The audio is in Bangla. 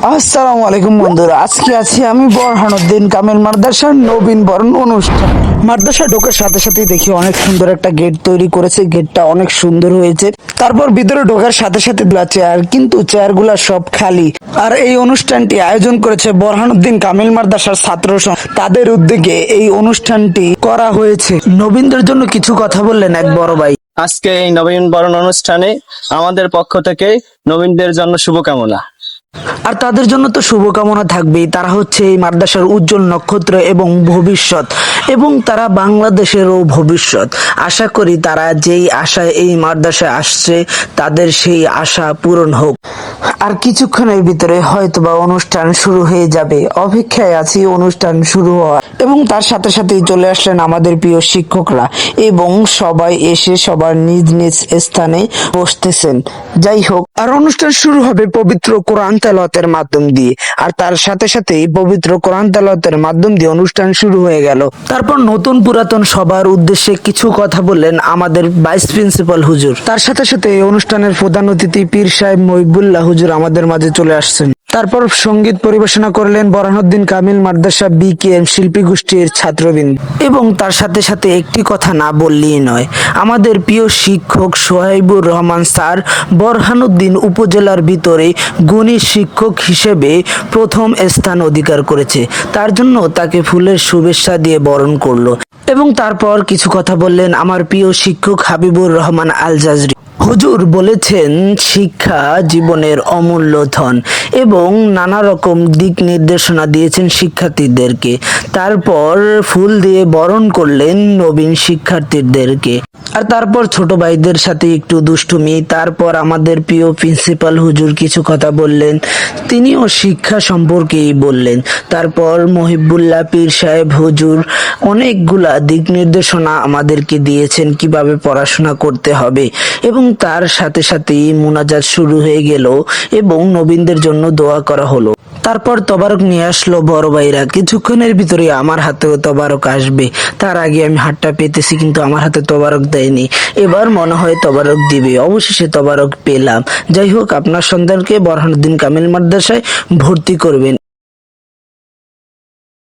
আসসালামু আলাইকুম বন্ধুরা, আজকে আছি আমি বোরহানুদ্দিন কামিল মাদ্রাসার নবীন বরণ অনুষ্ঠান। মাদ্রাসা ঢোকার সাথে সাথে দেখি অনেক সুন্দর একটা গেট তৈরি করেছে, গেটটা অনেক সুন্দর হয়েছে। তারপর ভিতরে ঢোকার সাথে সাথে চেয়ার, কিন্তু চেয়ারগুলা সব খালি। আর এই অনুষ্ঠানটি আয়োজন করেছে বোরহানুদ্দিন কামিল মাদ্রাসার ছাত্র সংঘ। তাদের উদ্যোগে এই অনুষ্ঠানটি করা হয়েছে। নবীনদের জন্য কিছু কথা বললেন এক বড় ভাই। আজকে এই নবীন বরণ অনুষ্ঠানে আমাদের পক্ষ থেকে নবীনদের জন্য শুভকামনা। আর তাদের জন্য তো শুভকামনা থাকবেই। তারা হচ্ছে এই মাদ্রাসার উজ্জ্বল নক্ষত্র এবং ভবিষ্যৎ, এবং তারা বাংলাদেশেরও ভবিষ্যৎ। আশা করি তারা যেই আশায় এই মাদ্রাসায় আসছে, তাদের সেই আশা পূরণ হোক। আর কিছুক্ষণের ভিতরে হয়তোবা অনুষ্ঠান শুরু হয়ে যাবে। অপেক্ষায় আছি অনুষ্ঠান শুরু হওয়ার। এবং তার সাথে সাথেই চলে আসলেন আমাদের প্রিয় শিক্ষকরা, এবং সবাই এসে সবার নিজ নিজ স্থানে বসতেছেন। যাই হোক, আর অনুষ্ঠান শুরু হবে পবিত্র কোরআন তেলাওয়াতের মাধ্যম দিয়ে। আর তার সাথে সাথেই পবিত্র কোরআন তেলাওয়াতের মাধ্যম দিয়ে অনুষ্ঠান শুরু হয়ে গেল। তারপর নতুন পুরাতন সবার উদ্দেশ্যে কিছু কথা বললেন আমাদের ভাইস প্রিন্সিপাল হুজুর। তার সাথে সাথে এই অনুষ্ঠানের প্রধান অতিথি পীর সাহেব মহিবুল্লাহ হুজুর আমাদের মাঝে চলে আসছেন। তারপর সঙ্গীত পরিবেশনা করলেন বোরহানুদ্দিন কামিল মাদ্রাসা বিকেএম শিল্পী গোষ্ঠীর ছাত্রবৃন্দ। এবং তার সাথে সাথে একটি কথা না বললেই নয়, আমাদের প্রিয় শিক্ষক সোহাইবুর রহমান স্যার বোরহানুদ্দিন উপজেলার ভিতরে গুণী শিক্ষক হিসেবে প্রথম স্থান অধিকার করেছে। তার জন্য তাকে ফুলের শুভেচ্ছা দিয়ে বরণ করলো। এবং তারপর কিছু কথা বললেন আমার প্রিয় শিক্ষক হাবিবুর রহমান আল জাজরি। হুজুর বলেছেন শিক্ষা জীবনের অমূল্য ধন, এবং নানা রকম দিক নির্দেশনা দিয়েছেন শিক্ষার্থীদেরকে। তারপর ফুল দিয়ে বরণ করলেন নবীন শিক্ষার্থীদেরকে। আর তারপর ছোট ভাইদের সাথে একটু দুষ্টুমি। তারপর আমাদের প্রিয় প্রিন্সিপাল হুজুর কিছু কথা বললেন, তিনিও শিক্ষা সম্পর্কেই বললেন। তারপর মহিবুল্লাহ পীর সাহেব হুজুর অনেকগুলা দিক নির্দেশনা আমাদেরকে দিয়েছেন কিভাবে পড়াশোনা করতে হবে। এবং তার সাথে সাথেই মুনাজাত শুরু হয়ে গেল এবং নবীনদের জন্য দোয়া করা হলো। তারপর তবারক নিয়ে আসলো বড় ভাইরা। কিছুক্ষণের ভিতরে আমার হাতেও তবারক আসবে। তার আগে আমি হাতটা পেতেছি, কিন্তু আমার হাতে তবারক দেয়নি। এবার মনে হয় তবারক দিবে। অবশেষে তবারক পেলাম। যাই হোক, আপনার সন্তানকে বোরহানুদ্দিন কামিল মাদ্রাসায় ভর্তি করবেন।